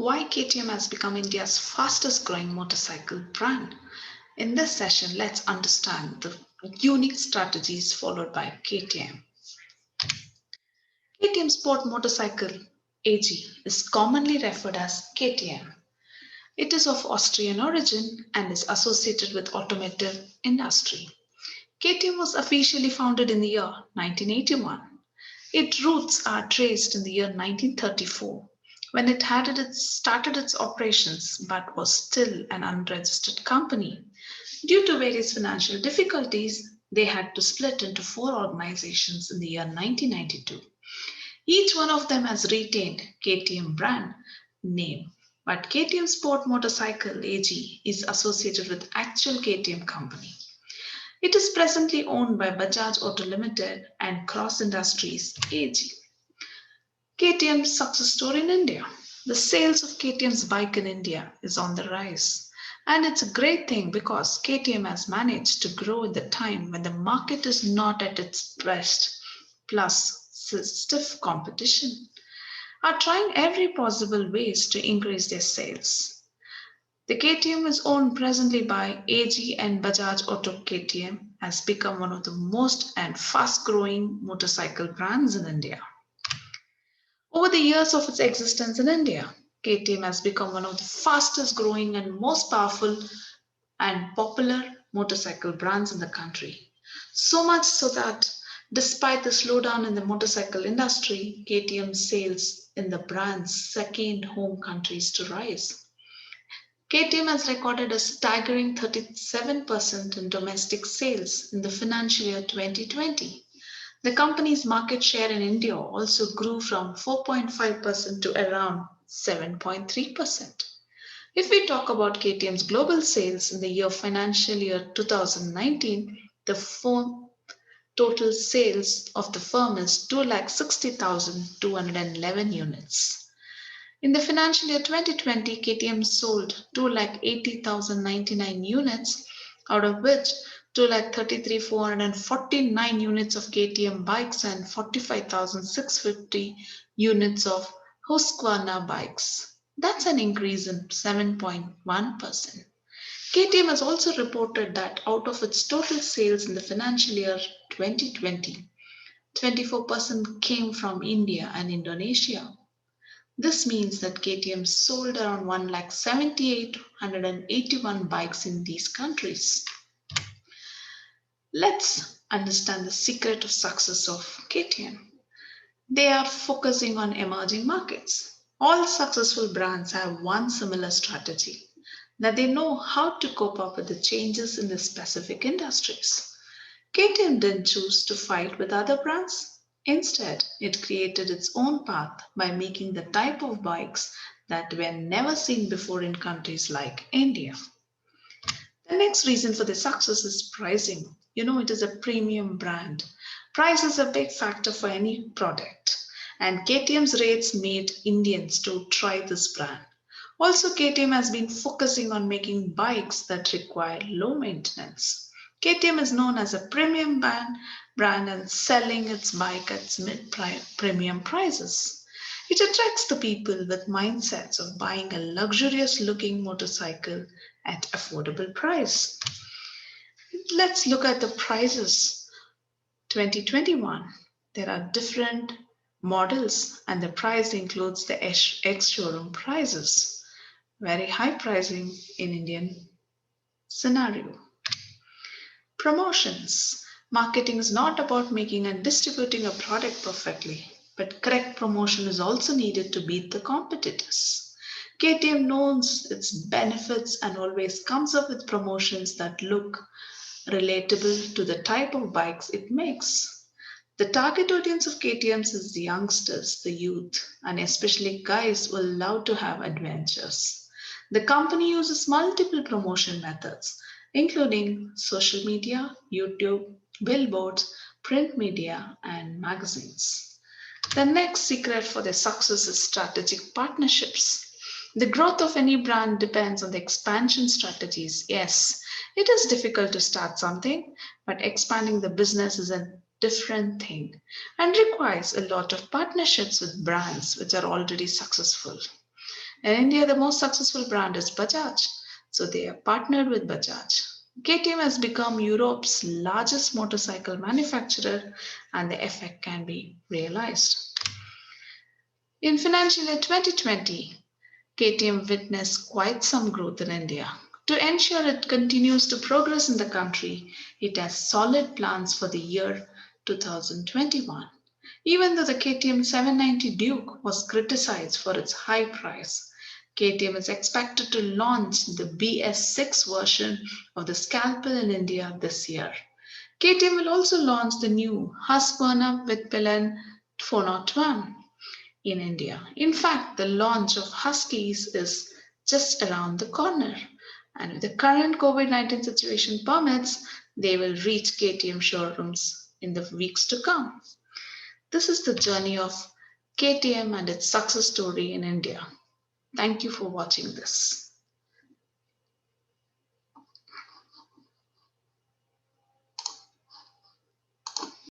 Why KTM has become India's fastest growing motorcycle brand. In this session, let's understand the unique strategies followed by KTM. KTM Sport Motorcycle AG is commonly referred as KTM. It is of Austrian origin and is associated with automotive industry. KTM was officially founded in the year 1981. Its roots are traced in the year 1934 when it started its operations but was still an unregistered company. Due to various financial difficulties, they had to split into four organizations in the year 1992. Each one of them has retained KTM brand name, but KTM Sport Motorcycle AG is associated with actual KTM company. It is presently owned by Bajaj Auto Limited and Cross Industries AG. KTM's success story in India. The sales of KTM's bike in India is on the rise. And it's a great thing because KTM has managed to grow in the time when the market is not at its best, plus stiff competition, are trying every possible ways to increase their sales. The KTM is owned presently by AG and Bajaj Auto. KTM has become one of the most and fast growing motorcycle brands in India. Over the years of its existence in India, KTM has become one of the fastest growing and most powerful and popular motorcycle brands in the country. So much so that despite the slowdown in the motorcycle industry, KTM sales in the brand's second home countries to rise. KTM has recorded a staggering 37% in domestic sales in the financial year 2020. The company's market share in India also grew from 4.5% to around 7.3%. If we talk about KTM's global sales in the financial year 2019, the total sales of the firm is 2,60,211 units. In the financial year 2020, KTM sold 2,80,099 units, out of which 2,33,449 units of KTM bikes and 45,650 units of Husqvarna bikes. That's an increase in 7.1%. KTM has also reported that out of its total sales in the financial year 2020, 24% came from India and Indonesia. This means that KTM sold around 1,78,181 bikes in these countries. Let's understand the secret of success of KTM. They are focusing on emerging markets. All successful brands have one similar strategy, that they know how to cope up with the changes in the specific industries. KTM didn't choose to fight with other brands. Instead, it created its own path by making the type of bikes that were never seen before in countries like India. The next reason for the success is pricing. It is a premium brand. Price is a big factor for any product, and KTM's rates made Indians to try this brand. Also, KTM has been focusing on making bikes that require low maintenance. KTM is known as a premium brand and selling its bike at mid-premium prices. It attracts the people with mindsets of buying a luxurious looking motorcycle at affordable price. Let's look at the prices. 2021, there are different models and the price includes the ex-showroom prices. Very high pricing in Indian scenario. Promotions. Marketing is not about making and distributing a product perfectly, but correct promotion is also needed to beat the competitors. KTM knows its benefits and always comes up with promotions that look relatable to the type of bikes it makes. The target audience of KTM's is the youngsters, the youth, and especially guys who love to have adventures. The company uses multiple promotion methods, including social media, YouTube, billboards, print media, and magazines. The next secret for their success is strategic partnerships. The growth of any brand depends on the expansion strategies. Yes, it is difficult to start something, but expanding the business is a different thing and requires a lot of partnerships with brands which are already successful. In India, the most successful brand is Bajaj, so they have partnered with Bajaj. KTM has become Europe's largest motorcycle manufacturer, and the effect can be realized. In financial year 2020, KTM witnessed quite some growth in India. To ensure it continues to progress in the country, it has solid plans for the year 2021. Even though the KTM 790 Duke was criticized for its high price, KTM is expected to launch the BS6 version of the Scalpel in India this year. KTM will also launch the new Husqvarna Vitpillen 401 in India. In fact, the launch of Huskies is just around the corner. And if the current COVID-19 situation permits, they will reach KTM showrooms in the weeks to come. This is the journey of KTM and its success story in India. Thank you for watching this.